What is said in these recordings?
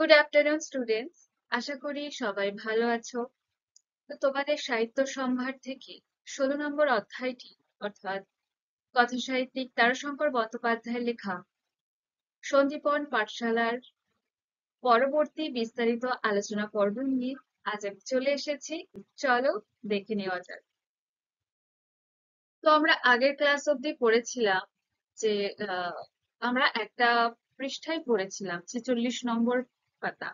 Good afternoon students. আশা করি সবাই ভালো আছো। তো তোমাদের সাহিত্য সম্ভার থেকে 16 নম্বর অধ্যায়টি অর্থাৎ কথাসাহিত্যিক তারাশঙ্কর বন্দ্যোপাধ্যায়ের লেখা সন্দীপন পাঠশালার পরবর্তী বিস্তারিত আলোচনা পর্ব নিয়ে আজ আমি চলে এসেছি। চলো দেখে নেওয়া যাক। তো আমরা আগের ক্লাস অব্দি পড়েছিলাম যে আহ, আমরা একটা পৃষ্ঠায় পড়েছিলাম 46 নম্বর পাতা।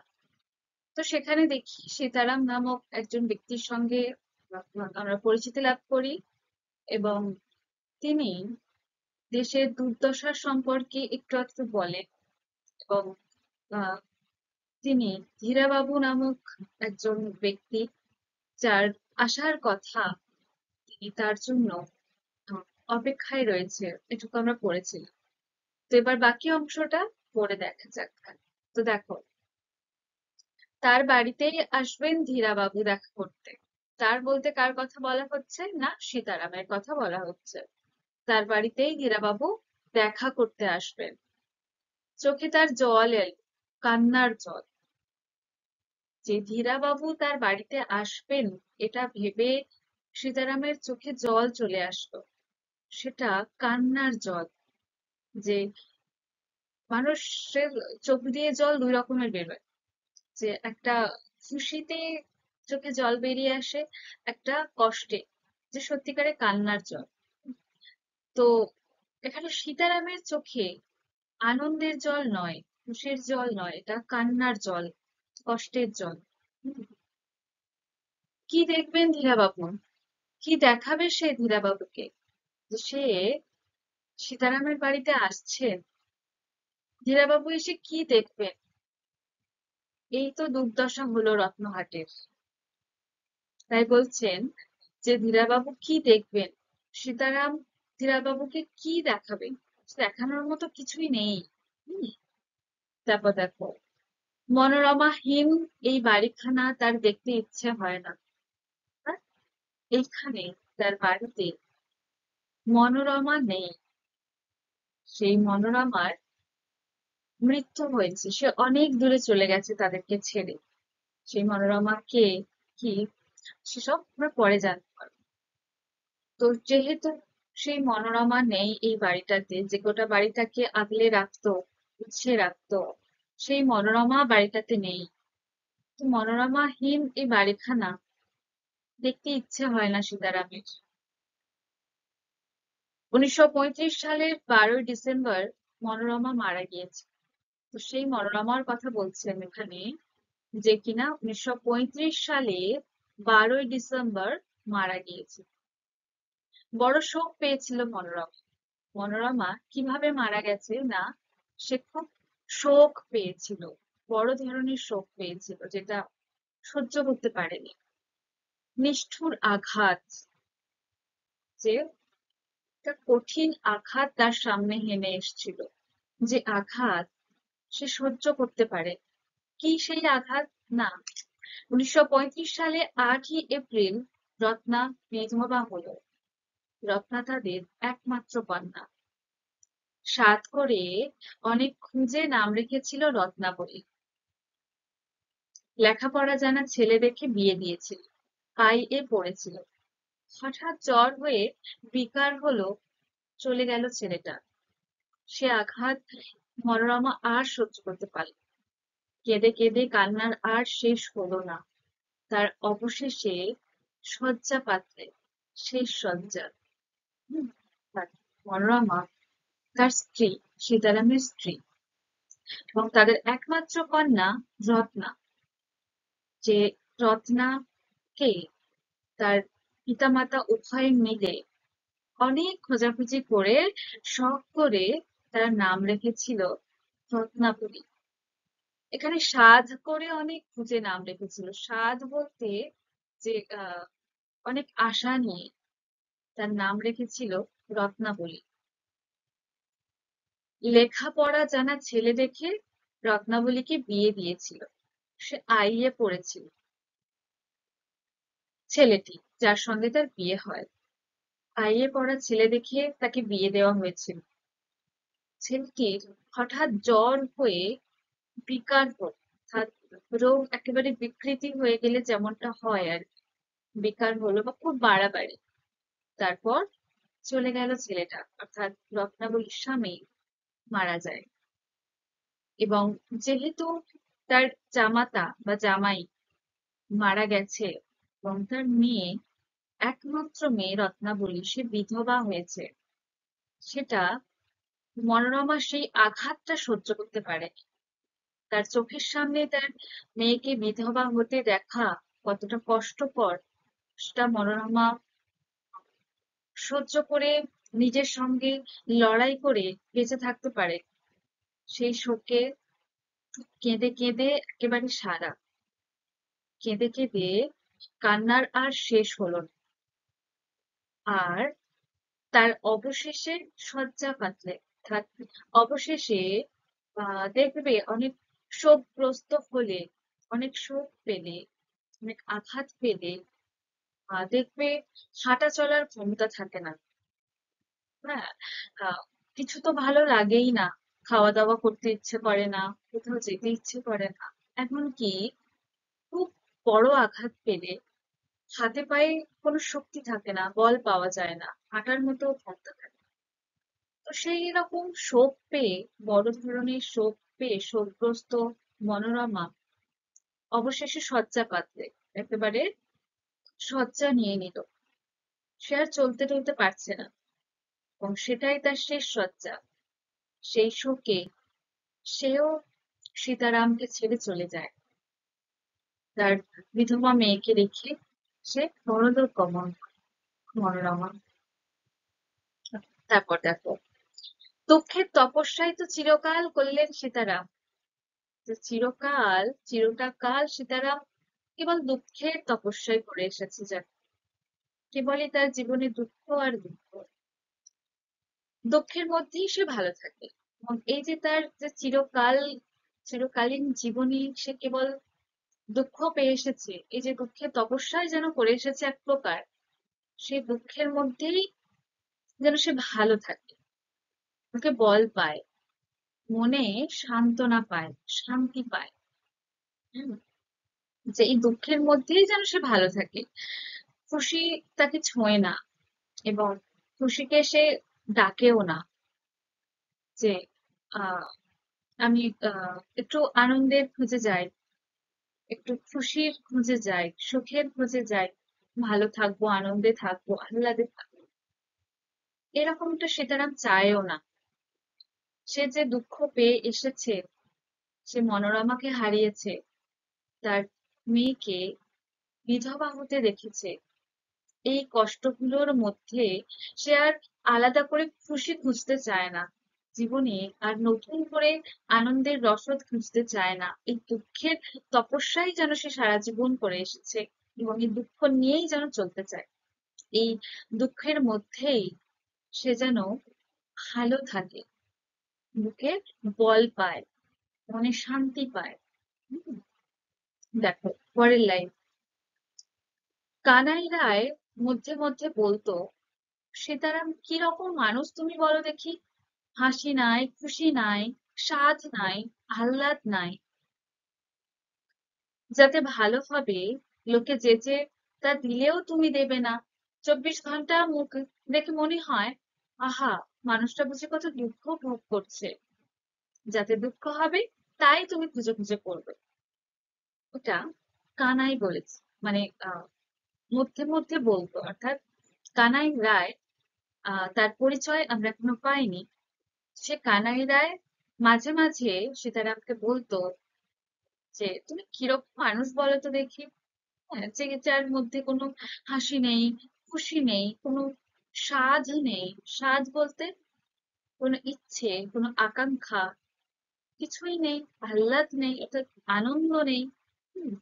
তো সেখানে দেখি সীতারাম নামক একজন ব্যক্তির সঙ্গে আমরা পরিচিতি লাভ করি এবং তিনি দেশের দুর্দশা সম্পর্কে একটু একটু বলেন এবং আহ, তিনি ধীরাবাবু নামক একজন ব্যক্তি যার আসার কথা, তিনি তার জন্য আহ, অপেক্ষায় রয়েছে, এটুকু আমরা পড়েছিলাম। তো এবার বাকি অংশটা পড়ে দেখা যাক। তো দেখো, তার বাড়িতেই আসবেন ধীরাবাবু দেখা করতে। তার বলতে কার কথা বলা হচ্ছে? না, সীতারামের কথা বলা হচ্ছে। তার বাড়িতেই ধীরাবাবু দেখা করতে আসবেন। চোখে তার জল এল, কান্নার জল। যে ধীরাবাবু তার বাড়িতে আসবেন এটা ভেবে সীতারামের চোখে জল চলে আসলো। সেটা কান্নার জল। যে মানুষের চোখ দিয়ে জল দুই রকমের বেরোয়, যে একটা খুশিতে চোখে জল বেরিয়ে আসে, একটা কষ্টে, যে সত্যিকারে কান্নার জল। তো এখানে সীতারামের চোখে আনন্দের জল নয়, খুশির জল নয়, এটা কান্নার জল, কষ্টের জল। হুম। কি দেখবেন ধীরাবাবু, কি দেখাবে সে ধীরাবাবুকে যে সে সীতারামের বাড়িতে আসছেন? ধীরাবাবু এসে কি দেখবেন? এই তো দুর্দশা হলো রত্নহাটের। তাই বলছেন যে ধীরাবাবু কি দেখবেন, সীতারাম ধীরাবাবুকে কি দেখাবেন? দেখানোর মতো কিছুই নেই। হুম। তারপর দেখো, মনোরমাহীন এই বাড়িখানা তার দেখতে ইচ্ছে হয় না। আর এইখানে তার বাড়িতে মনোরমা নেই। সেই মনোরমার মৃত্যু হয়েছে, সে অনেক দূরে চলে গেছে তাদেরকে ছেড়ে। সেই মনোরমা কে, কি, সেসব আমরা পরে জানতে পারবো। তো যেহেতু সেই মনোরমা নেই এই বাড়িটাতে, যে গোটা বাড়িটাকে আগলে রাখতো, গুছিয়ে রাখতো, সেই মনোরমা বাড়িটাতে নেই। তো মনোরমাহীন এই বাড়িখানা দেখতে ইচ্ছে হয় না সীতারামের। 1935 সালের 12ই ডিসেম্বর মনোরমা মারা গিয়েছে। তো সেই মনোরমার কথা বলছেন এখানে, যে কিনা 1935 সালে 12ই ডিসেম্বর মারা গিয়েছে। বড় শোক পেয়েছিল মনোরমা। মনোরমা কিভাবে মারা গেছে না, সে খুব শোক পেয়েছিল, বড় ধরনের শোক পেয়েছিল, যেটা সহ্য করতে পারেনি। নিষ্ঠুর আঘাত, যে একটা কঠিন আঘাত তার সামনে হেনে এসেছিল, যে আঘাত সে সহ্য করতে পারে। কি সেই আঘাত? না, 1935 সালে 8ই এপ্রিল রত্না বিধবা হলো। রত্না তাদের একমাত্র কন্যা। সাধ করে অনেক খুঁজে নাম রেখেছিল রত্নাবলী। লেখাপড়া জানা ছেলে দেখে বিয়ে দিয়েছিল। পড়েছিল। হঠাৎ জ্বর হয়ে বিকার হলো, চলে গেল ছেলেটা। সে আঘাত মনোরমা আর সহ্য করতে পারল না। কেঁদে কেঁদে কান্নার আর শেষ হলো না। তার অবশেষে শয্যা পাত্রে, শেষ শয্যা। হুম, আর মনোরমা তার স্ত্রী, সীতারামের স্ত্রী, এবং তাদের একমাত্র কন্যা রত্না। যে রত্নাকে তার পিতামাতা উভয়ে মিলে অনেক খোঁজাখুঁজি করে শখ করে তারা নাম রেখেছিল রত্নাবলী। এখানে সাধ করে অনেক খুঁজে নাম রেখেছিল। সাধ বলতে যে অনেক আশা নিয়ে তার নাম রেখেছিল রত্নাবলী। লেখাপড়া জানা ছেলে দেখে রত্নাবলীকে বিয়ে দিয়েছিল। সে পড়েছিল ছেলেটি, যার সঙ্গে তার বিয়ে হয়। পড়া ছেলে দেখে তাকে বিয়ে দেওয়া হয়েছিল। ছেলেটির হঠাৎ জ্বর হয়ে বিকার হল। অর্থাৎ রোগ একেবারে বিকৃতি হয়ে গেলে যেমনটা হয় আর কি, বেকার হলো বা খুব বাড়াবাড়ি, তারপর চলে গেল ছেলেটা, অর্থাৎ রত্নাবলীর স্বামী মারা যায়। এবং যেহেতু তার জামাতা বা জামাই মারা গেছে এবং তার মেয়ে, একমাত্র মেয়ে রত্নাবলী সে বিধবা হয়েছে, সেটা মনোরমা সেই আঘাতটা সহ্য করতে পারেনি। তার চোখের সামনে তার মেয়েকে বিধবা হতে দেখা কতটা কষ্টকর, সেটা মনোরমা সহ্য করে নিজের সঙ্গে লড়াই করে বেঁচে থাকতে পারে। সেই শোকে কেঁদে কেঁদে একেবারে সারা, কেঁদে কেঁদে কান্নার আর শেষ হলো না। আর তার অবশেষে শয্যা পাতলে, অর্থাৎ অবশেষে দেখবে অনেক শোকগ্রস্ত হলে, অনেক শোক পেলে, অনেক আঘাত পেলে দেখবে হাঁটা চলার ক্ষমতা থাকে না। হ্যাঁ, আহ, কিছু তো ভালো লাগেই না, খাওয়া দাওয়া করতে ইচ্ছে করে না, কোথাও যেতে ইচ্ছে করে না। এমনকি খুব বড় আঘাত পেলে হাতে পায়ে কোনো শক্তি থাকে না, বল পাওয়া যায় না, হাঁটার মতো ক্ষমতা থাকে না। তো সেই রকম শোক পেয়ে, বড় ধরনের শোক পেয়ে শোকগ্রস্ত মনোরমা অবশেষে শয্যা পাতলে, একেবারে শয্যা নিয়ে নিল। সে আর চলতে টলতে পারছে না এবং সেটাই তার শেষ শয্যা। সেই শোকে সেও সীতারামকে ছেড়ে চলে যায়, তার বিধবা মেয়েকে রেখে সে বড়লোক গমন করে, মনোরমা। তারপর দেখো, দুঃখের তপস্যাই তো চিরকাল করলেন সীতারাম। তো চিরকাল, চিরটা কাল সীতারাম কেবল দুঃখের তপস্যাই করে এসেছে, যেন কেবলই তার জীবনে দুঃখ আর দুঃখ, দুঃখের মধ্যেই সে ভালো থাকে। এবং এই যে তার যে চিরকাল, চিরকালীন জীবনে সে কেবল দুঃখ পেয়ে এসেছে, এই যে দুঃখের তপস্যায় যেন করে এসেছে এক প্রকার, সেই দুঃখের মধ্যেই যেন সে ভালো থাকে, ওকে বল পায়, মনে সান্ত্বনা পায়, শান্তি পায়। হুম, যে এই দুঃখের মধ্যেই যেন সে ভালো থাকে। খুশি তাকে ছোঁয় না এবং খুশিকে সে ডাকেও না যে আহ আমি একটু আনন্দের খুঁজে যাই, একটু খুশির খুঁজে যাই, সুখের খুঁজে যাই, ভালো থাকবো, আনন্দে থাকবো, আহ্লাদে থাকবো, এরকমটা সীতারাম চায়ও না। সে যে দুঃখ পেয়ে এসেছে, সে মনোরমাকে হারিয়েছে, তার মেয়েকে বিধবা হতে দেখেছে, এই কষ্টগুলোর মধ্যে সে আর আলাদা করে খুশি খুঁজতে চায় না জীবনে, আর নতুন করে আনন্দের রসদ খুঁজতে চায় না। এই দুঃখের তপস্যাই যেন সে সারা জীবন করে এসেছে এবং এই দুঃখ নিয়েই যেন চলতে চায়। এই দুঃখের মধ্যেই সে যেন ভালো থাকে, বুকে বল পায়, মনে শান্তি পায়। হুম, দেখো পরের লাইন, কানাই রায় মধ্যে মধ্যে বলতো, সীতারাম কিরকম মানুষ তুমি বলো দেখি, হাসি নাই, খুশি নাই, সাধ নাই, আহ্লাদ নাই, যাতে ভালো হবে লোকে যেচে তা দিলেও তুমি দেবে না। 24 ঘন্টা মুখ দেখে মনে হয়, আহা, মানুষটা বুঝি কত দুঃখ ভোগ করছে, যাতে দুঃখ হবে তাই তুমি খুঁজে খুঁজে করবে। ওটা কানাই বলেছে, মানে মধ্যে মধ্যে বলতো, অর্থাৎ কানাই রায়, তার পরিচয় আমরা এখনো পাইনি। সে কানাই রায় মাঝে মাঝে সীতারামকে বলতো যে তুমি কিরকম মানুষ বলো তো দেখি, হ্যাঁ, যে যার মধ্যে কোনো হাসি নেই, খুশি নেই, কোনো সাধ নেই। সাধ বলতে কোনো ইচ্ছে, কোনো আকাঙ্ক্ষা কিছুই নেই, আহ্লাদ নেই, অর্থাৎ আনন্দ নেই। হুম,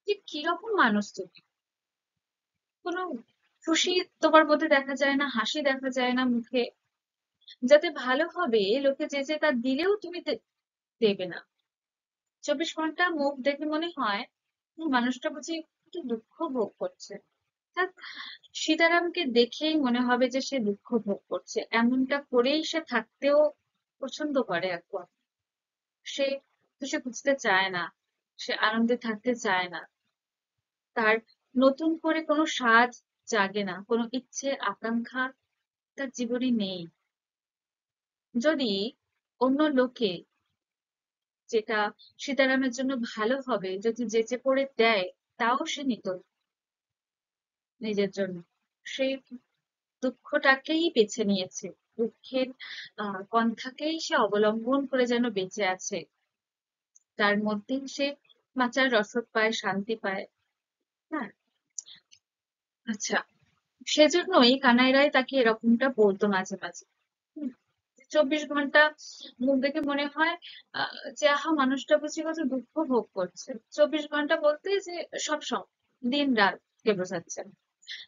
যে কিরকম মানুষ তুমি, কোনো খুশি তোমার মধ্যে দেখা যায় না, হাসি দেখা যায় না মুখে, যাতে ভালো হবে লোকে যে যে তা দিলেও তুমি দেবে না। 24 ঘন্টা মুখ দেখে মনে হয় মানুষটা বুঝি একটু দুঃখ ভোগ করছে। অর্থাৎ সীতারামকে দেখেই মনে হবে যে সে দুঃখ ভোগ করছে, এমনটা করেই সে থাকতেও পছন্দ করে এখন। সে তো সে বুঝতে চায় না, সে আনন্দে থাকতে চায় না, তার নতুন করে কোনো স্বাদ জাগে না, কোনো ইচ্ছে আকাঙ্ক্ষা তার জীবনে নেই। যদি অন্য লোকে যেটা সীতারামের জন্য ভালো হবে যদি যেচে করে দেয়, তাও সে নিত না নিজের জন্য। সেই দুঃখটাকেই বেছে নিয়েছে, দুঃখের পন্থাকেই সে অবলম্বন করে যেন বেঁচে আছে, তার মধ্যেই সে বাঁচার রসদ পায়, শান্তি পায়। হ্যাঁ, আচ্ছা, সেজন্যই কানাই রায় তাকে এরকমটা বলতো মাঝে মাঝে। হুম, 24 ঘন্টা মুখ দেখে মনে হয় যে আহা, মানুষটা বুঝি কত দুঃখ ভোগ করছে। 24 ঘন্টা বলতে যে সব সময়, দিন রাত কে বোঝাচ্ছে,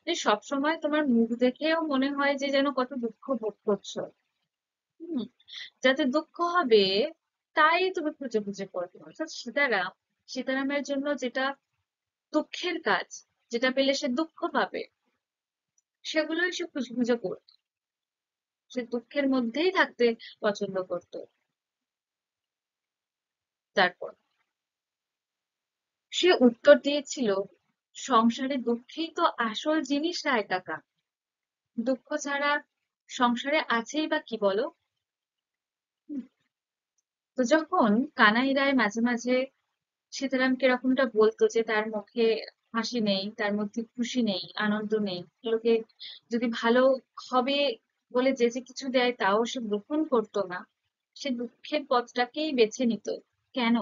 যে সব সময় তোমার মুখ দেখেও মনে হয় যে যেন কত দুঃখ ভোগ করছো। হুম, যাতে দুঃখ হবে তাই তুমি খুঁজে খুঁজে করবে। অর্থাৎ সীতারামের জন্য যেটা দুঃখের কাজ, যেটা পেলে সে দুঃখ পাবে, সেগুলোই সে খুঁজে খুঁজে করতো। সে দুঃখের মধ্যেই থাকতে পছন্দ করতো। তারপর সে উত্তর দিয়েছিল, সংসারে দুঃখেই তো আসল জিনিস রায় কাকা, দুঃখ ছাড়া সংসারে আছেই বা কি বলো। হুম, তো যখন কানাই রায় মাঝে মাঝে সীতারামকে এরকমটা বলতো যে তার মুখে হাসি নেই, তার মধ্যে খুশি নেই, আনন্দ নেই, লোকে যদি ভালো হবে বলে যে যে কিছু দেয় তাও সে গ্রহণ করতো না, সে দুঃখের পথটাকেই বেছে নিত। কেন?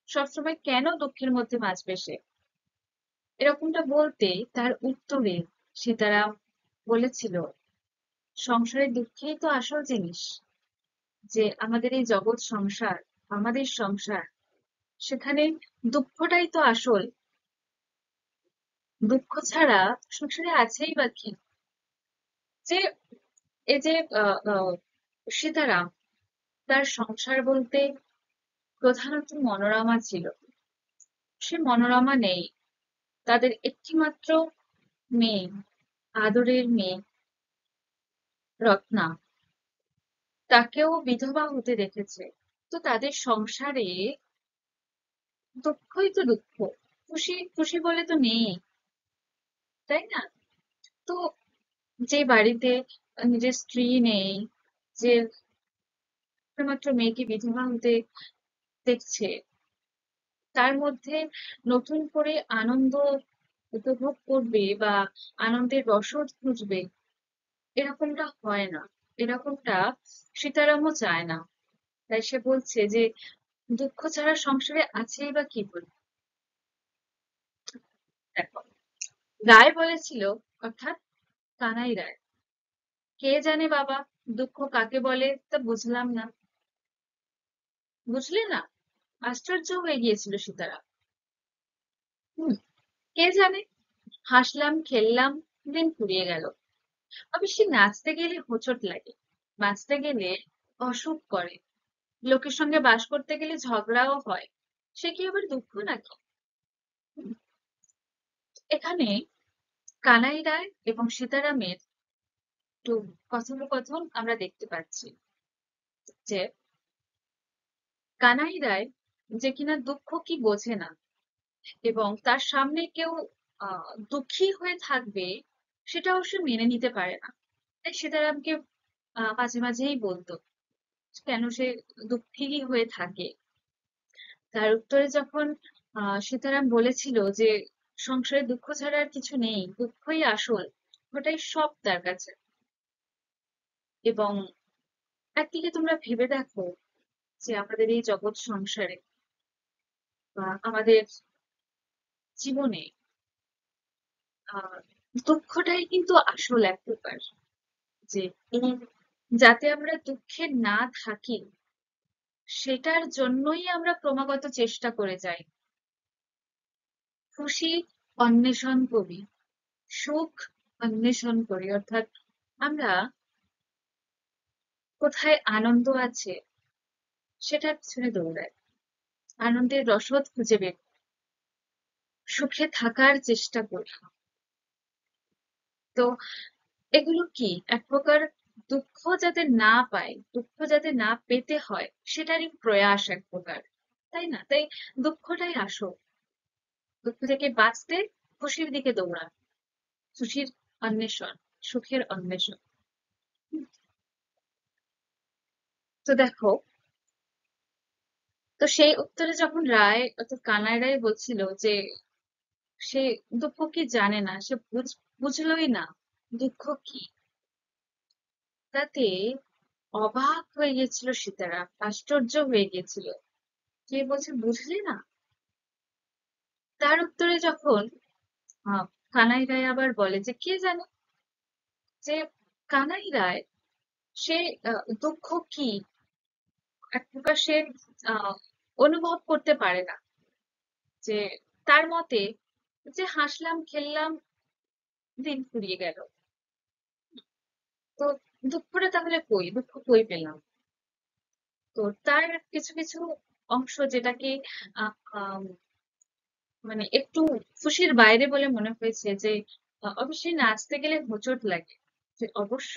সবসময় কেন দুঃখের মধ্যে বাঁচবে সে? এরকমটা বলতে তার উত্তরে সীতারাম বলেছিল, সংসারের দুঃখেই তো আসল জিনিস, যে আমাদের এই জগৎ সংসার, আমাদের সংসার, সেখানে দুঃখটাই তো আসল। দুঃখ ছাড়া সংসারে আছেই বা কি? যে এই যে আহ, আহ, সীতারাম, তার সংসার বলতে প্রধানত মনোরমা ছিল। সে মনোরমা নেই, তাদের একটিমাত্র মেয়ে, আদরের মেয়ে রত্না, তাকেও বিধবা হতে দেখেছে। তো তাদের সংসারে দুঃখই তো দুঃখ, খুশি খুশি বলে তো নেই, তাই না? তো যে বাড়িতে নিজের স্ত্রী নেই, যে একমাত্র মেয়েকে বিধবা হতে দেখছে, তার মধ্যে নতুন করে আনন্দ উপভোগ করবে বা আনন্দের রসদ খুঁজবে, এরকমটা হয় না, এরকমটা সীতারামও চায় না। তাই সে বলছে যে দুঃখ ছাড়া সংসারে আছেই বা কি বলি। দেখো, রায় বলেছিল, অর্থাৎ কানাই রায়, কে জানে বাবা দুঃখ কাকে বলে, তা বুঝলাম না। বুঝলে না? আশ্চর্য হয়ে গিয়েছিল সীতারাম। হুম, কে জানে। হাসলাম, খেললাম, দিন ফুরিয়ে গেল। অবশ্যই নাচতে গেলে হোঁচট লাগে, বাঁচতে গেলে অসুখ করে, লোকের সঙ্গে বাস করতে গেলে ঝগড়াও হয়, সে কি আবার দুঃখ নাকি? হুম, এখানে কানাই রায় এবং সীতারামের একটু কথোপকথন আমরা দেখতে পাচ্ছি, যে কানাই রায়, যে কিনা দুঃখ কি বোঝে না এবং তার সামনে কেউ দুঃখী হয়ে থাকবে সেটাও সে মেনে নিতে পারে না, তাই সীতারামকে মাঝে মাঝেই বলতো কেন সে দুঃখী হয়ে থাকে। তার উত্তরে যখন সীতারাম বলেছিল যে সংসারে দুঃখ ছাড়া আর কিছু নেই, দুঃখই আসল, ওটাই সব তার কাছে। এবং একদিকে তোমরা ভেবে দেখো যে আমাদের এই জগৎ সংসারে বা আমাদের জীবনে আহ দুঃখটাই কিন্তু আসল এক প্রকার, যে এই যাতে আমরা দুঃখে না থাকি সেটার জন্যই আমরা ক্রমাগত চেষ্টা করে যাই। খুশি অন্বেষণ করি, সুখ অন্বেষণ করি, অর্থাৎ আমরা কোথায় আনন্দ আছে সেটার পিছনে দৌড়াই, আনন্দের রসদ খুঁজে বের করি, সুখে থাকার চেষ্টা করি। তো এগুলো কি এক প্রকার দুঃখ যাতে না পাই, দুঃখ যাতে না পেতে হয় সেটারই প্রয়াস এক প্রকার। তাই না? তাই দুঃখটাই আসল। দুঃখ থেকে বাঁচতে খুশির দিকে দৌড়ান, খুশির অন্বেষণ, সুখের অন্বেষণ। তো দেখো, তো সেই উত্তরে যখন রায় অর্থাৎ কানাই রায় বলছিল যে সে দুঃখ কি জানে না, সে বুঝলোই না দুঃখ কি, তাতে অবাক হয়ে গেছিল সীতারা, আশ্চর্য হয়ে গেছিল। কে বলছে বুঝলি না? তার উত্তরে যখন আহ, কানাই রায় আবার বলে যে কে জানে, যে কানাই রায় সে দুঃখ কি এক প্রকার সে আহ অনুভব করতে পারে না। যে তার মতে যে হাসলাম খেললাম দিন ফুরিয়ে গেল, তো দুঃখটা তাহলে কই, দুঃখ কই পেলাম? তো তার কিছু কিছু অংশ যেটাকে আহ, আম, মানে একটু খুশির বাইরে বলে মনে হয়েছে, যে অবশ্যই নাচতে গেলে হোঁচট লাগে, যে অবশ্য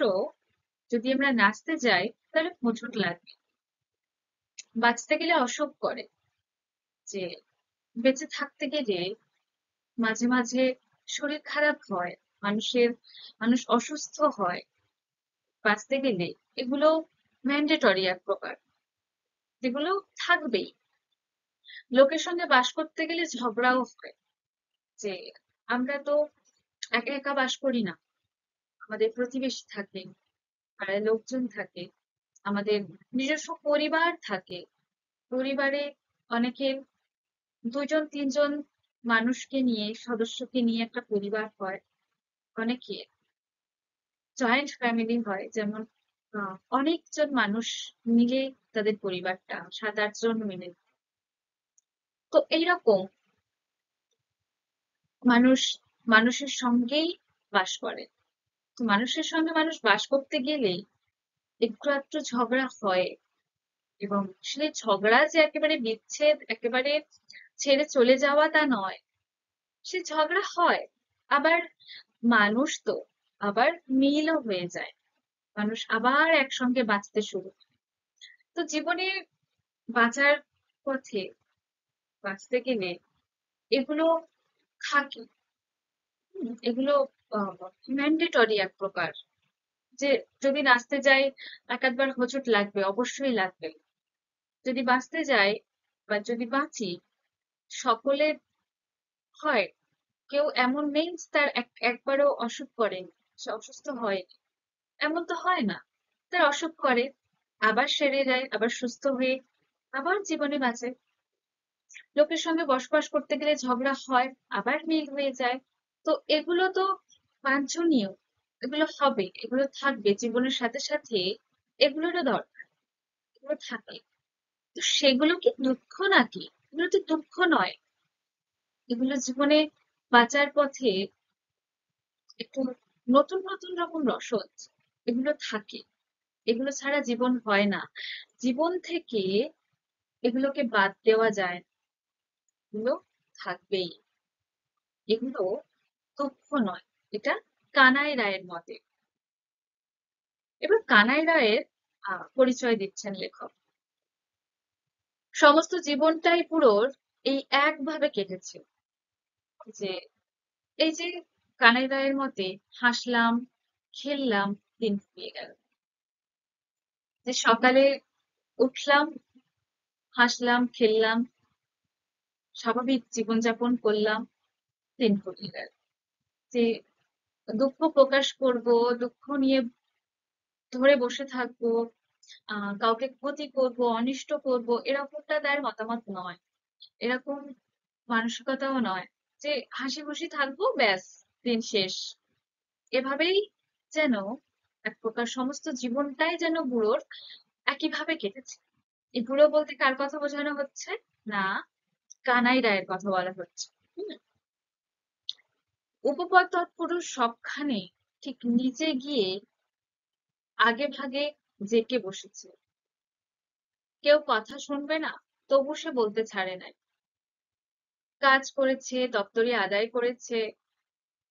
যদি আমরা নাচতে যাই তাহলে হোঁচট লাগে, বাঁচতে গেলে অসুখ করে, যে বেঁচে থাকতে গেলে মাঝে মাঝে শরীর খারাপ হয়, মানুষের মানুষ অসুস্থ হয়, বাঁচতে গেলে এগুলো ম্যান্ডেটরি এক প্রকার, যেগুলো থাকবেই। লোকের সঙ্গে বাস করতে গেলে ঝগড়াও হয়, যে আমরা তো একা একা বাস করি না, আমাদের প্রতিবেশী থাকে, পাড়ায় লোকজন থাকে, আমাদের নিজস্ব পরিবার থাকে। পরিবারে অনেকের দুজন তিনজন মানুষকে নিয়ে, সদস্যকে নিয়ে একটা পরিবার হয়, অনেকে জয়েন্ট ফ্যামিলি হয়, যেমন অনেকজন মানুষ মিলে তাদের পরিবারটা, 7-8 জন মিলে। তো এইরকম মানুষ মানুষের সঙ্গেই বাস করে। তো মানুষের সঙ্গে মানুষ বাস করতে গেলেই একটু একটু ঝগড়া হয়, এবং সেই ঝগড়া যে একেবারে বিচ্ছেদ, একেবারে ছেড়ে চলে যাওয়া তা নয়, সে ঝগড়া হয়, আবার মানুষ তো আবার মিলও হয়ে যায়, মানুষ আবার একসঙ্গে বাঁচতে শুরু করে। তো জীবনে বাঁচার পথে, বাঁচতে গেলে এগুলো থাকে। এগুলো ম্যান্ডেটরি এক প্রকার, যে যদি নাচতে যাই এক আধবার হোঁচট লাগবে, অবশ্যই লাগবে। যদি বাঁচতে যাই বা যদি বাঁচি, সকলের হয়, কেউ এমন নেই যে তার একবারও অসুখ করেনি, সে অসুস্থ হয়নি, এমন তো হয় না। তার অসুখ করে, আবার সেরে যায়, আবার সুস্থ হয়ে আবার জীবনে বাঁচে। লোকের সঙ্গে বসবাস করতে গেলে ঝগড়া হয়, আবার মিল হয়ে যায়। তো এগুলো তো বাঞ্ছনীয়, এগুলো হবে, এগুলো থাকবে জীবনের সাথে সাথে, এগুলোরও দরকার, এগুলো থাকে। তো সেগুলো কি দুঃখ নাকি? এগুলো তো দুঃখ নয়, এগুলো জীবনে বাঁচার পথে একটু নতুন নতুন রকম রসদ, এগুলো থাকে। এগুলো ছাড়া জীবন হয় না, জীবন থেকে এগুলোকে বাদ দেওয়া যায় না, এগুলো থাকবেই। এগুলো দুঃখ নয়, এটা কানাই রায়ের মতে। এবার কানাই রায়ের পরিচয় দিচ্ছেন লেখক। সমস্ত জীবনটাই পুরোর এই একভাবে কেটেছে, যে এই যে কানাই রায়ের মতে হাসলাম খেললাম দিন ফুরিয়ে গেল, যে সকালে উঠলাম, হাসলাম খেললাম, স্বাভাবিক জীবনযাপন করলাম, দিন ফুরিয়ে গেল। যে দুঃখ প্রকাশ করব, দুঃখ নিয়ে ধরে বসে থাকবো, কাউকে ক্ষতি করব, অনিষ্ট করব, এরকমটা তার মতামত নয়, এরকম মানসিকতাও নয়, যে হাসি খুশি থাকবো ব্যাস, দিন শেষ। এভাবেই যেন এক প্রকার সমস্ত জীবনটাই যেন বুড়োর একইভাবে কেটেছে। এই বুড়ো বলতে কার কথা বোঝানো হচ্ছে? না, কানাই রায়ের কথা বলা হচ্ছে। হুম, উপপদ তৎপুরুষ সবখানে ঠিক নিচে গিয়ে আগে ভাগে জেঁকে বসেছে, কেউ কথা শুনবে না, তবু সে বলতে ছাড়ে নাই। কাজ করেছে, দপ্তরি আদায় করেছে,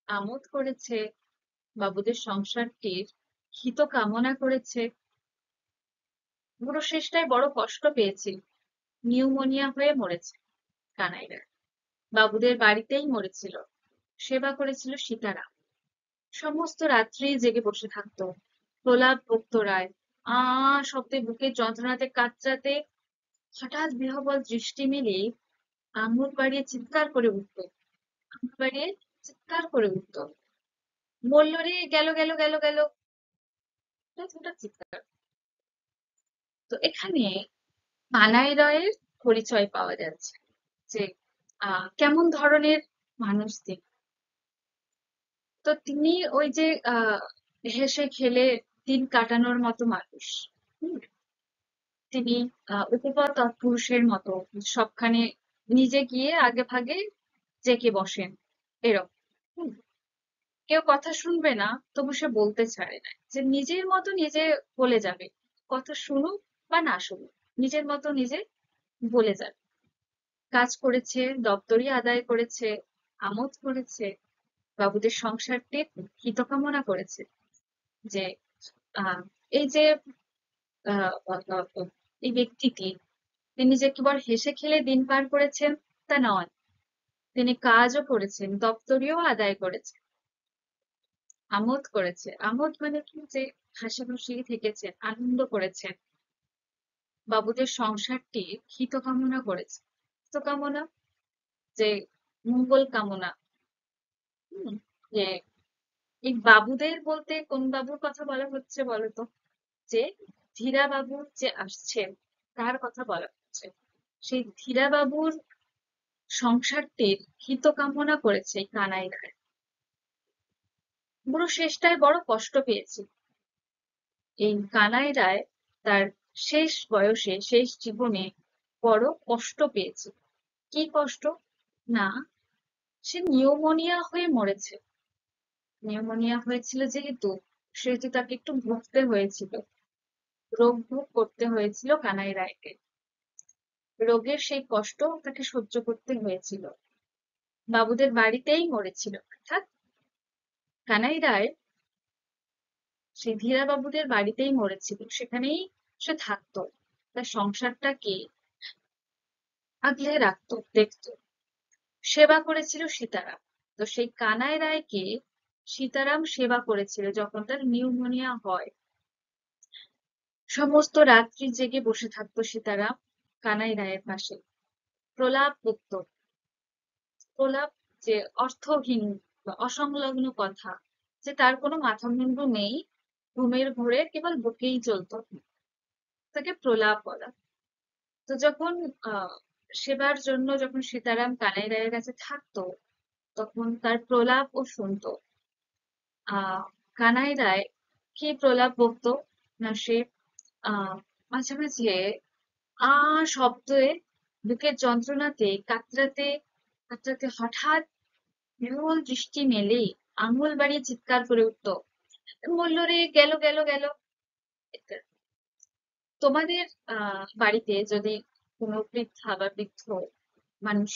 আমোদ করেছে, বাবুদের সংসারটির হিত কামনা করেছে। বুড়ো শেষটায় বড় কষ্ট পেয়েছিল, নিউমোনিয়া হয়ে মরেছে কানাইরা। বাবুদের বাড়িতেই মরেছিল। সেবা করেছিল সীতারাম। সমস্ত রাত্রি জেগে বসে থাকতো, প্রলাপ বকতো রায়। শব্দে বুকের যন্ত্রণাতে কাতরাতে হঠাৎ বিহ্বল দৃষ্টি মেলে আঙুল বাড়িয়ে চিৎকার করে উঠতো। আঙুল বাড়িয়ে চিৎকার করে উঠতো, বললো রে, গেল গেল গেল গেল। এটা ছোট চিৎকার। তো এখানে কানাই রায়ের পরিচয় পাওয়া যাচ্ছে যে কেমন ধরনের মানুষ তিনি। তো তিনি ওই যে হেসে খেলে দিন কাটানোর মতো মানুষ। হুম, তিনি উপপা তৎপুরুষের মতো সবখানে নিজে গিয়ে আগে ভাগে জেঁকে বসেন এরকম। হুম, কেউ কথা শুনবে না, তবু সে বলতে ছাড়ে না, যে নিজের মতো নিজে বলে যাবে। কথা শুনুক বা না শুনুক, নিজের মতো নিজে বলে যাবে। কাজ করেছে, দপ্তরি আদায় করেছে, আমোদ করেছে, বাবুদের সংসারটির হিতকামনা করেছে। যে আহ এই যে আহ আহ, আহ, এই ব্যক্তিটি, তিনি যে কেবল হেসে খেলে দিন পার করেছেন তা নয়, তিনি কাজও করেছেন, দপ্তরিও আদায় করেছেন, আমোদ করেছে। আমোদ মানে কি, যে হাসাহাসি থেকেছেন, আনন্দ করেছেন, বাবুদের সংসারটি হিত কামনা করেছে। হিত কামনা, যে মঙ্গল কামনা। হুম, যে এই বাবুদের বলতে কোন বাবুর কথা বলা হচ্ছে বলতো? যে ধীরা বাবু যে আসছেন, তার কথা বলা হচ্ছে। সেই ধীরা বাবুর সংসারটির হিত কামনা করেছে এই কানাই রায়। বুড়ো শেষটায় বড় কষ্ট পেয়েছিল। এই কানাই রায় তার শেষ বয়সে, শেষ জীবনে বড় কষ্ট পেয়েছে। কি কষ্ট? না, সে নিউমোনিয়া হয়ে মরেছে। নিউমোনিয়া হয়েছিল যেহেতু, সেহেতু তাকে একটু ভুগতে হয়েছিল, রোগ ভোগ করতে হয়েছিল কানাই রায়কে। রোগের সেই কষ্ট তাকে সহ্য করতে হয়েছিল। বাবুদের বাড়িতেই মরেছিল, অর্থাৎ কানাই রায় সেই ধীরা বাবুদের বাড়িতেই মরেছিল, সেখানেই সে থাকতো, তার সংসারটাকে আগলে রাখতো, দেখতো। সেবা করেছিল সীতারাম। তো সেই কানাই রায়কে সীতারাম সেবা করেছিল যখন তার নিউমোনিয়া হয়। সমস্ত রাত্রি জেগে বসে থাকতো সীতারাম কানাই রায়ের পাশে, প্রলাপ বকতো। প্রলাপ, যে অর্থহীন বা অসংলগ্ন কথা, যে তার কোনো মাথা মুন্ডু নেই, ঘুমের ঘোরে কেবল বকেই চলতো, তাকে প্রলাপ বলা। তো যখন আহ সেবার জন্য যখন সীতারাম কানাই রায়ের কাছে থাকতো, তখন তার প্রলাপ ও শুনতো। কানাই রায় কি প্রলাপ বকতো? না, সে আহ মাঝে মাঝে শব্দে বুকের যন্ত্রণাতে কাতরাতে কাতরাতে হঠাৎ বিহ্বল দৃষ্টি মেলে আঙুল বাড়িয়ে চিৎকার করে উঠতো, বললো রে, গেল গেল গেল। তোমাদের বাড়িতে যদি কোনো বৃদ্ধা বা বৃদ্ধ মানুষ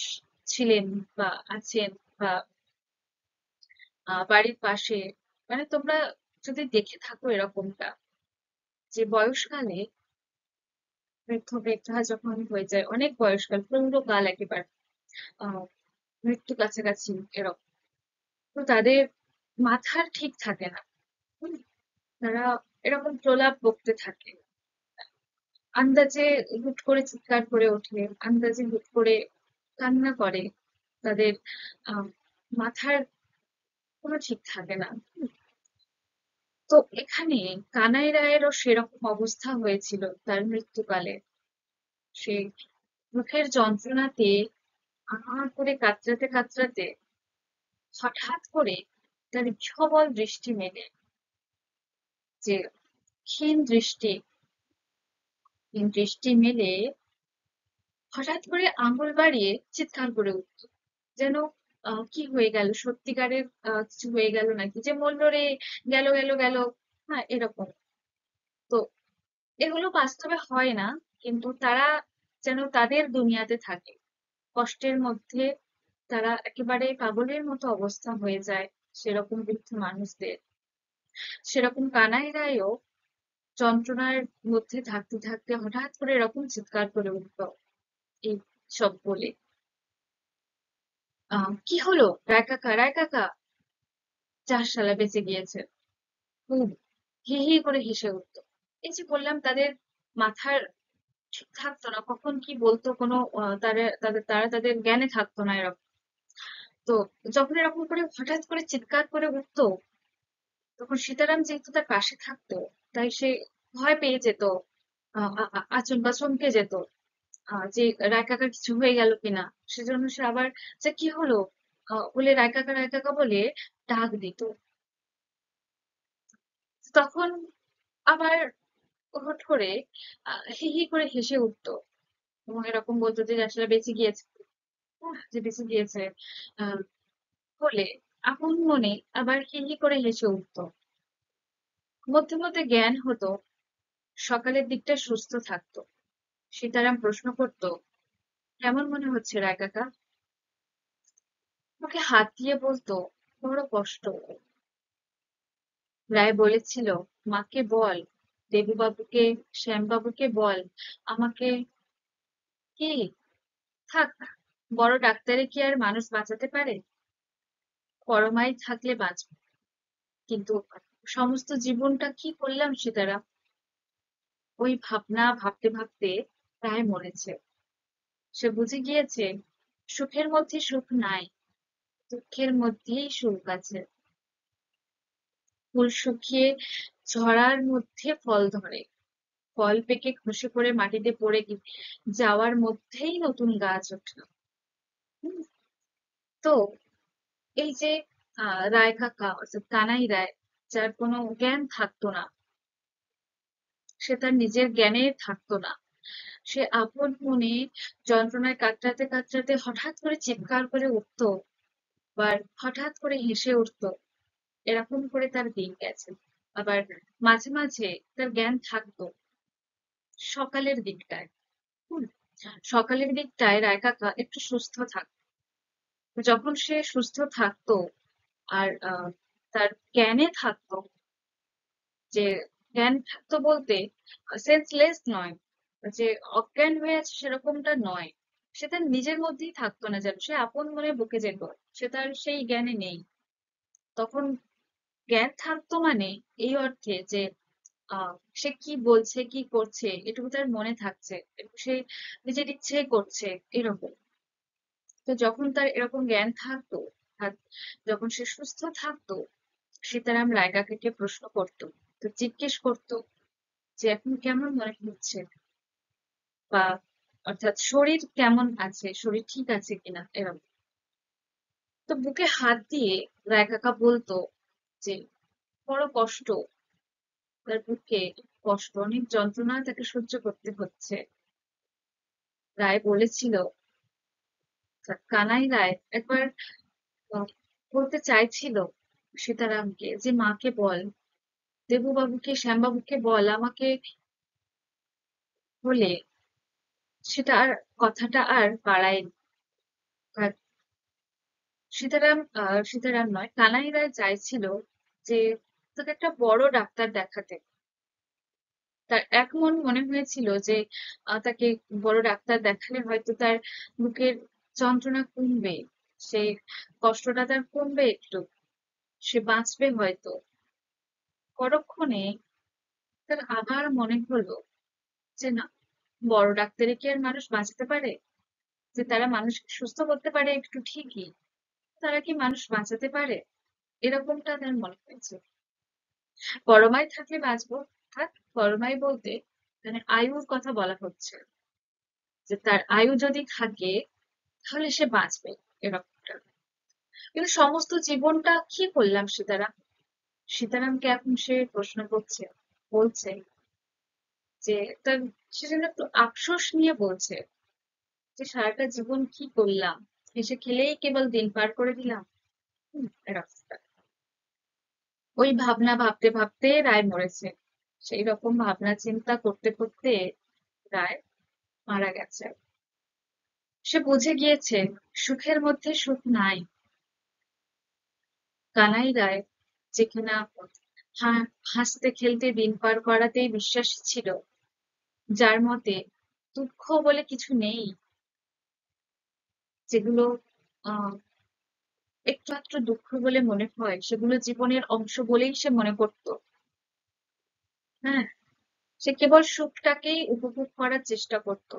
ছিলেন বা আছেন, বা বাড়ির পাশে, মানে তোমরা যদি দেখে থাকো এরকমটা, যে বয়সকালে বৃদ্ধ বৃদ্ধা যখন হয়ে যায়, অনেক বয়সকাল, প্রৌঢ়কাল একেবারে, আহ মৃত্যু কাছাকাছি এরকম, তো তাদের মাথার ঠিক থাকে না। হুম, তারা এরকম প্রলাপ বকতে থাকে, আন্দাজে হুট করে চিৎকার করে ওঠে, আন্দাজে হুট করে কান্না করে। তাদের আহ মাথার কোনো ঠিক থাকে না। তো এখানে কানাই রায়েরও সেরকম অবস্থা হয়েছিল তার মৃত্যুকালে। সে মুখের যন্ত্রণাতে করে কাতরাতে কাতরাতে হঠাৎ করে তার বিহ্বল দৃষ্টি মেলে, যে ক্ষীণ দৃষ্টি, ক্ষীণ দৃষ্টি মেলে হঠাৎ করে আঙুল বাড়িয়ে চিৎকার করে উঠল, যেন কি হয়ে গেল, সত্যিকারের কিছু হয়ে গেল নাকি, যে বললো রে, গেল গেল গেল। হ্যাঁ, এরকম। তো এগুলো বাস্তবে হয় না, কিন্তু তারা যেন তাদের দুনিয়াতে থাকে, কষ্টের মধ্যে তারা একেবারে পাগলের মতো অবস্থা হয়ে যায় সেরকম বৃদ্ধ মানুষদের। সেরকম কানাই রায়ও যন্ত্রণার মধ্যে থাকতে থাকতে হঠাৎ করে এরকম চিৎকার করে উঠতো, এই সব বলে। কি হলো রায় কাকা, রায় কাকা, 4 শালা বেঁচে গিয়েছে। খুব হি হি করে হেসে উঠতো। এই যে বললাম, তাদের মাথার ঠিক থাকতো না, কখন কি বলতো কোনো তারা তাদের জ্ঞানে থাকতো না এরকম। তো যখন এরকম করে হঠাৎ করে চিৎকার করে উঠতো, তখন সীতারাম যেহেতু তার পাশে থাকতো, তাই সে ভয় পেয়ে যেত, আচমকা চমকে যেত, যে রায় কাকার কিছু হয়ে গেল কিনা। সেজন্য সে আবার যে কি হলো বলে রায় কাকা বলে ডাক দিত। তখন আবার হুট করে হি হি করে হেসে উঠতো এবং এরকম বলতো যে আসলে বেঁচে গিয়েছে, যে বেঁচে গিয়েছে আহ বলে আপন মনে আবার হি হি করে হেসে উঠতো। মধ্যে মধ্যে জ্ঞান হতো, সকালের দিকটা সুস্থ থাকতো। সীতারাম প্রশ্ন করতো, কেমন মনে হচ্ছে রায় কাকা? মুখে হাত দিয়ে বলতো, বড় কষ্ট। রায় বলেছিল, মাকে বল, দেবুবাবুকে, শ্যামবাবুকে বল আমাকে। কি? থাক, বড় ডাক্তারে কি আর মানুষ বাঁচাতে পারে? পরমাই থাকলে বাঁচবে, কিন্তু সমস্ত জীবনটা কি করলাম সীতারাম? ওই ভাবনা ভাবতে ভাবতে প্রায় মরেছে। সে বুঝে গিয়েছে, সুখের মধ্যে সুখ নাই, দুঃখের মধ্যেই সুখ আছে। ফুল শুকিয়ে ঝরার মধ্যে ফল ধরে, ফল পেকে খসে পড়ে মাটিতে পড়ে যাওয়ার মধ্যেই নতুন গাছ ওঠে। হুম, তো এই যে রায় কাকা অর্থাৎ কানাই রায়, যার কোনো জ্ঞান থাকতো না, সে তার নিজের জ্ঞানে থাকতো না, সে আপন মনে যন্ত্রণায় কাতরাতে কাতরাতে হঠাৎ করে চিৎকার করে উঠতো, আবার হঠাৎ করে হেসে উঠতো। এরকম করে তার দিন গেছে। আবার মাঝে মাঝে তার জ্ঞান থাকতো সকালের দিকটায়। হুম, সকালের দিকটায় রায় কাকা একটু সুস্থ থাকতো। যখন সে সুস্থ থাকতো আর তার জ্ঞানে থাকতো, যে জ্ঞান থাকতো বলতে সেন্সলেস নয়, যে অজ্ঞান হয়ে আছে সেরকমটা নয়, সে তার নিজের মধ্যেই থাকতো না, যেন সে আপন মনে বকে যেত, সে তার সেই জ্ঞানে নেই। তখন জ্ঞান থাকতো মানে এই অর্থে যে সে কি বলছে কি করছে এটুকু তার মনে থাকছে, এটুকু সে নিজের ইচ্ছে করছে, এরকম। তো যখন তার এরকম জ্ঞান থাকতো আর যখন সে সুস্থ থাকতো, সীতারাম রায় কাকাকে প্রশ্ন করতো, তো জিজ্ঞেস করতো যে এখন কেমন মনে হচ্ছে, বা অর্থাৎ শরীর কেমন আছে, শরীর ঠিক আছে কিনা এরকম। তো বুকে হাত দিয়ে রায় কাকা বলতো যে বড় কষ্ট, তার বুকে কষ্ট, অনেক যন্ত্রণা তাকে সহ্য করতে হচ্ছে। রায় বলেছিল, কানাই রায় একবার আহ, বলতে চাইছিল সীতারামকে যে মাকে বল, দেবুবাবুকে, শ্যামবাবুকে বল আমাকে, বলে সেটা আর কথাটা আর বাড়ায়নি। আর সীতারাম নয়, কানাই রায় চাইছিল যে তাকে একটা বড় ডাক্তার দেখাতে। তার এক মন মনে হয়েছিল যে তাকে বড় ডাক্তার দেখালে হয়তো তার বুকের যন্ত্রণা কমবে, সেই কষ্টটা তার কমবে একটু, সে বাঁচবে হয়তো। পরক্ষণে তার আবার মনে হলো যে না, বড় ডাক্তারে কি আর মানুষ বাঁচতে পারে? যে তারা মানুষকে সুস্থ করতে পারে একটু ঠিকই, তারা কি মানুষ বাঁচাতে পারে? এরকমটা তার মনে হয়েছে। পরমায় থাকলে বাঁচবো, অর্থাৎ পরমায় বলতে মানে আয়ুর কথা বলা হচ্ছে, যে তার আয়ু যদি থাকে তাহলে সে বাঁচবে, এরকমটা। কিন্তু সমস্ত জীবনটা কি করলাম সীতারাম? সীতারামকে এখন সে প্রশ্ন করছে, বলছে যে তার, সে যেন একটু আফসোস নিয়ে বলছে যে সারাটা জীবন কি করলাম, হেসে খেলেই কেবল দিন পার করে দিলাম। এরকমটা। ওই ভাবনা ভাবতে ভাবতে রায় মরেছে। সেই রকম ভাবনা চিন্তা করতে করতে রায় মারা গেছে। সে বুঝে গিয়েছে, সুখের মধ্যে সুখ নাই। কানাই রায় যে কিনা হাসতে খেলতে দিন পার করাতেই বিশ্বাসী ছিল, যার মতে দুঃখ বলে কিছু নেই, যেগুলো আহ একটু মাত্র দুঃখ বলে মনে হয়, সেগুলো জীবনের অংশ বলেই সে মনে করতো। হ্যাঁ, সে কেবল সুখটাকেই উপভোগ করার চেষ্টা করত,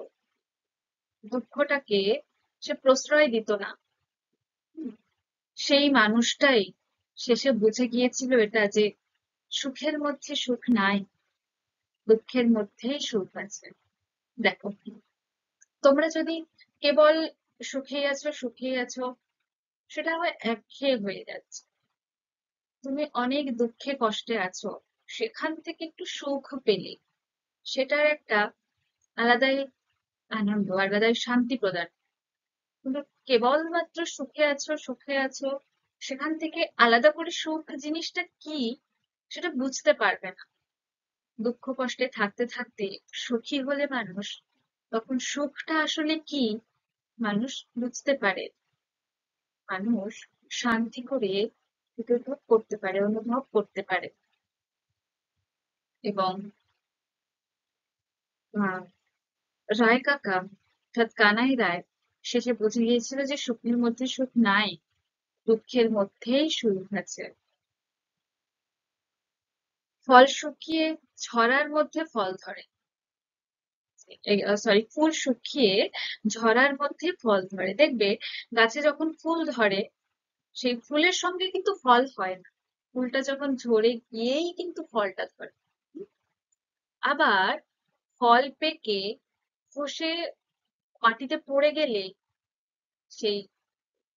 দুঃখটাকে সে প্রশ্রয় দিত না। হুম, সেই মানুষটাই শেষে বুঝে গিয়েছিল এটা, যে সুখের মধ্যে সুখ নাই, দুঃখের মধ্যেই সুখ আছে। দেখো, তোমরা যদি কেবল সুখেই আছো সুখেই আছো, সেটা হয় একঘেয়ে হয়ে যাচ্ছে। তুমি অনেক দুঃখে কষ্টে আছো, সেখান থেকে একটু সুখ পেলে সেটার একটা আলাদাই আনন্দ, আলাদাই শান্তি প্রদান। কিন্তু কেবলমাত্র সুখে আছো সুখে আছো, সেখান থেকে আলাদা করে সুখ জিনিসটা কি সেটা বুঝতে পারবে না। দুঃখ কষ্টে থাকতে থাকতে সুখী হলে মানুষ, তখন সুখটা আসলে কি মানুষ বুঝতে পারে। মানুষ শান্তি করে উপভোগ করতে পারে, অনুভব করতে পারে। এবং আহ, রায় কাকা অর্থাৎ কানাই রায় শেষে বুঝে গিয়েছিল যে সুখের মধ্যে সুখ নাই, দুঃখের মধ্যেই সুখ আছে। ফল শুকিয়ে ঝরার মধ্যে ফল ধরে, সরি, ফুল শুকিয়ে ঝরার মধ্যে ফল ধরে। দেখবে গাছে যখন ফুল ধরে, সেই ফুলের সঙ্গে কিন্তু ফল হয় না, ফুলটা যখন ঝরে গিয়েই কিন্তু ফলটা ধরে। আবার ফল পেকে খসে মাটিতে পড়ে গেলে সেই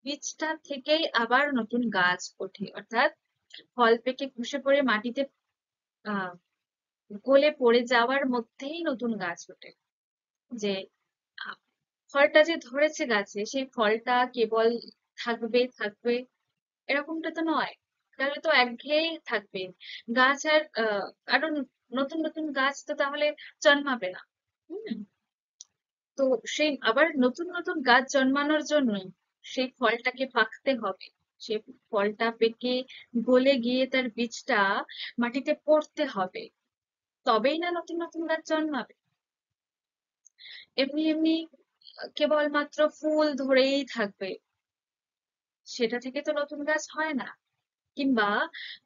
বীজটা থেকেই আবার নতুন গাছ ওঠে। অর্থাৎ ফল পেকে খসে পড়ে মাটিতে আহ গলে পড়ে যাওয়ার মধ্যেই নতুন গাছ ওঠে। যে আহ, ফলটা যে ধরেছে গাছে, সেই ফলটা কেবল থাকবে থাকবে এরকমটা তো নয়, তাহলে তো একঘেয়েই থাকবে গাছ। আর আরো নতুন নতুন গাছ তো তাহলে জন্মাবে না। হুম, তো সেই আবার নতুন নতুন গাছ জন্মানোর জন্য সেই ফলটাকে পাকতে হবে, সেই ফলটা পেকে গলে গিয়ে তার বীজটা মাটিতে পড়তে হবে, তবেই না নতুন নতুন গাছ জন্মাবে। এমনি এমনি কেবলমাত্র ফুল ধরেই থাকবে, সেটা থেকে তো নতুন গাছ হয় না। কিংবা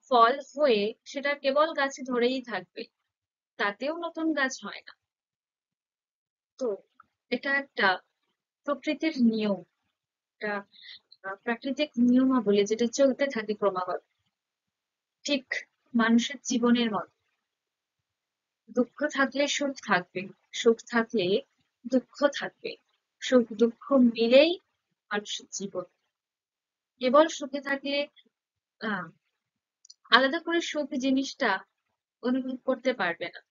ফল হয়ে সেটা কেবল গাছে ধরেই থাকবে, তাতেও নতুন গাছ হয় না। তো এটা একটা প্রকৃতির নিয়ম, একটা প্রাকৃতিক নিয়মাবলী যেটা চলতে থাকে ক্রমাগত। ঠিক মানুষের জীবনের মতো, দুঃখ থাকলে সুখ থাকবে, সুখ থাকলে দুঃখ থাকবে, সুখ দুঃখ মিলেই মানুষের জীবন। কেবল সুখে থাকলে আহ আলাদা করে সুখ জিনিসটা অনুভব করতে পারবে না।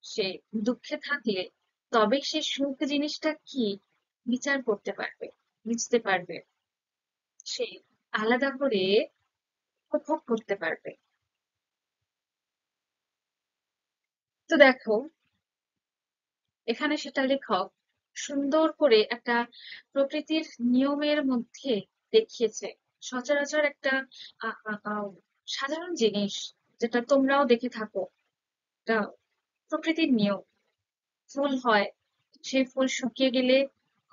সে দুঃখে থাকলে তবে সে সুখ জিনিসটা কি বিচার করতে পারবে, বুঝতে পারবে, সে আলাদা করে উপভোগ করতে পারবে। তো দেখো, এখানে সেটা লেখক সুন্দর করে একটা প্রকৃতির নিয়মের মধ্যে দেখিয়েছে। সচরাচর একটা আহ, আহ, আহ, সাধারণ জিনিস, যেটা তোমরাও দেখে থাকো, একটা প্রকৃতির নিয়ম। ফুল হয়, সেই ফুল শুকিয়ে গেলে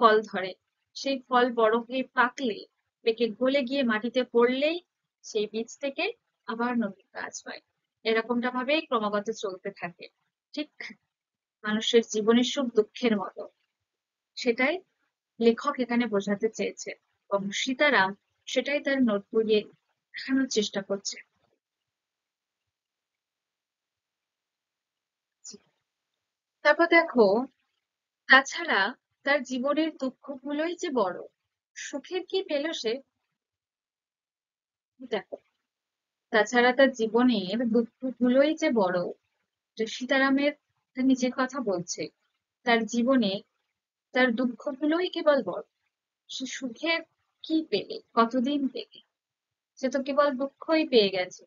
ফল ধরে, সেই ফল বড় হয়ে পাকলে, পেকে গলে গিয়ে মাটিতে পড়লেই সেই বীজ থেকে আবার নতুন গাছ হয়। এরকমটা ভাবেই ক্রমাগত চলতে থাকে। ঠিক মানুষের জীবনের সুখ দুঃখের মতো, সেটাই লেখক এখানে বোঝাতে চেয়েছে, এবং সীতারাম সেটাই তার নোট বইয়ে দেখানোর চেষ্টা করছে। তারপর দেখো, তাছাড়া তার জীবনের দুঃখগুলোই যে বড়, সুখের কি পেল সে? দেখো, তাছাড়া তার জীবনের দুঃখগুলোই যে বড়, যে সীতারামের তার নিজের কথা বলছে, তার জীবনে তার দুঃখগুলোই কেবল বড়। সে সুখের কি পেলে, কতদিন পেলে? সে তো কেবল দুঃখই পেয়ে গেছে।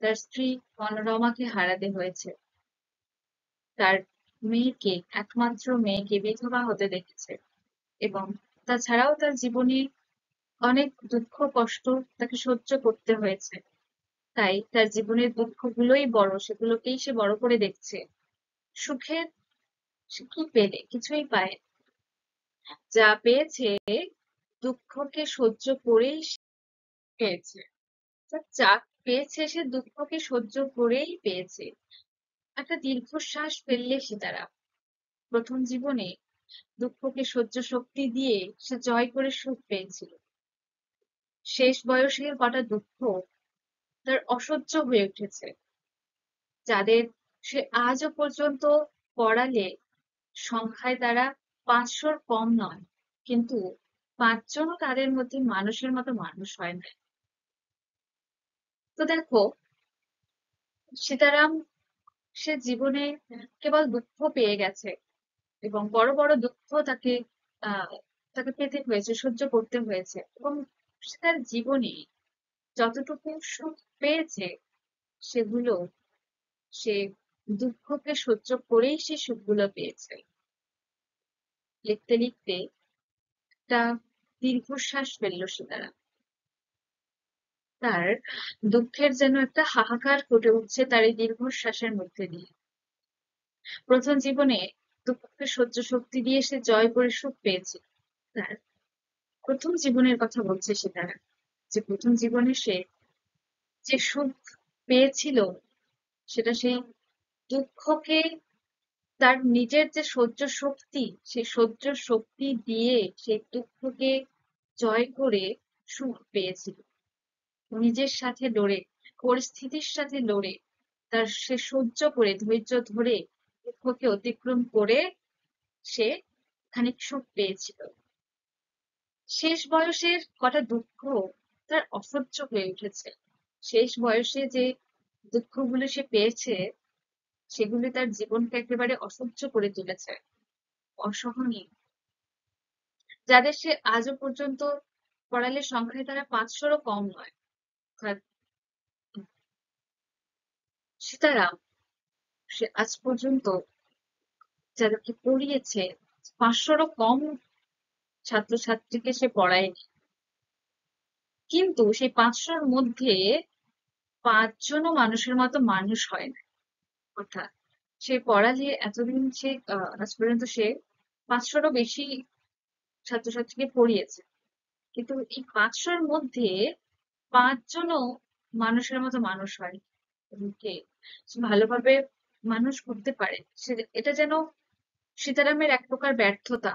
তার স্ত্রী মনোরমাকে হারাতে হয়েছে, তার মেয়েকে, একমাত্র মেয়েকে বিধবা হতে দেখেছে, এবং তাছাড়াও তার জীবনে অনেক দুঃখ কষ্ট তাকে সহ্য করতে হয়েছে। তাই তার জীবনের দুঃখগুলোই বড়, সেগুলোকেই সে বড় করে দেখছে। সুখের সে কি পেলে? কিছুই পায়। যা পেয়েছে দুঃখকে সহ্য করেই সে পেয়েছে। যা পেয়েছে সে দুঃখকে সহ্য করেই পেয়েছে। একটা দীর্ঘশ্বাস ফেললে সে তারা প্রথম জীবনে দুঃখকে সহ্য শক্তি দিয়ে সে জয় করে সুখ পেয়েছিল। শেষ বয়সের কটা দুঃখ তার অসহ্য হয়ে উঠেছে, যাদের সে আজও পর্যন্ত পড়ালে সংখ্যায় তারা 500-র কম নয়, কিন্তু 5জনও তাদের মধ্যে মানুষের মতো মানুষ হয় না। তো দেখো, সীতারাম সে জীবনে কেবল দুঃখ পেয়ে গেছে, এবং বড় বড় দুঃখ তাকে আহ তাকে পেতে হয়েছে, সহ্য করতে হয়েছে, এবং সে তার জীবনে যতটুকু সুখ পেয়েছে সেগুলো সে দুঃখকে সহ্য করেই সে সুখগুলো পেয়েছে। লিখতে লিখতে একটা দীর্ঘশ্বাস ফেললো সীতারাম। তার দুঃখের যেন একটা হাহাকার ফুটে উঠছে তার এই দীর্ঘশ্বাসের মধ্যে দিয়ে। প্রথম জীবনে দুঃখকে সহ্য শক্তি দিয়ে সে জয় করে সুখ পেয়েছে। তার প্রথম জীবনের কথা বলছে সে, তারা যে প্রথম জীবনে সে যে সুখ পেয়েছিল সেটা সেই দুঃখকে, তার নিজের যে সহ্য শক্তি, সেই সহ্য শক্তি দিয়ে সেই দুঃখকে জয় করে সুখ পেয়েছিল। নিজের সাথে লড়ে, পরিস্থিতির সাথে লড়ে, তার সে সহ্য করে, ধৈর্য ধরে, দুঃখকে অতিক্রম করে সে খানিক সুখ পেয়েছিল। শেষ বয়সের কটা দুঃখ তার অসহ্য হয়ে উঠেছে। শেষ বয়সে যে দুঃখগুলো সে পেয়েছে সেগুলি তার জীবনকে একেবারে অসহ্য করে তুলেছে, অসহনীয়। যাদের সে আজও পর্যন্ত পড়ালে সংখ্যায় তারা 500-রও কম নয়। অর্থাৎ সীতারাম সে আজ পর্যন্ত যাদেরকে পড়িয়েছে 500-রও কম ছাত্রছাত্রীকে সে পড়ায়নি, কিন্তু সেই 500-র মধ্যে 5জনও মানুষের মতো মানুষ হয় না। অর্থাৎ সে পড়ালে এতদিন সে আজ পর্যন্ত সে 500-রও বেশি ছাত্রছাত্রীকে পড়িয়েছে, কিন্তু এই 500-র মধ্যে 5জনও মানুষের মতো মানুষ হয়। এবং কে সে ভালোভাবে মানুষ করতে পারে, সে এটা যেন সীতারামের এক প্রকার ব্যর্থতা,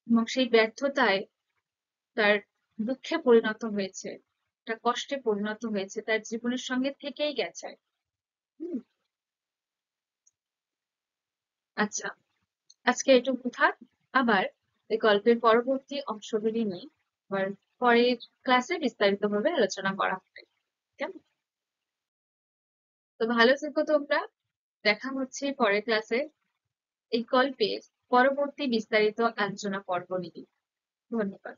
এবং সেই ব্যর্থতায় তার দুঃখে পরিণত হয়েছে, একটা কষ্টে পরিণত হয়েছে, তার জীবনের সঙ্গে থেকেই গেছে। হুম। আচ্ছা, আজকে এটুকু থাক। আবার এই গল্পের পরবর্তী অংশগুলি নিয়ে আবার পরের ক্লাসে বিস্তারিতভাবে আলোচনা করা হবে। কেমন? তো ভালো থেকো তোমরা। দেখা হচ্ছে পরের ক্লাসে এই গল্পের পরবর্তী বিস্তারিত আলোচনা পর্ব নিয়ে। ধন্যবাদ।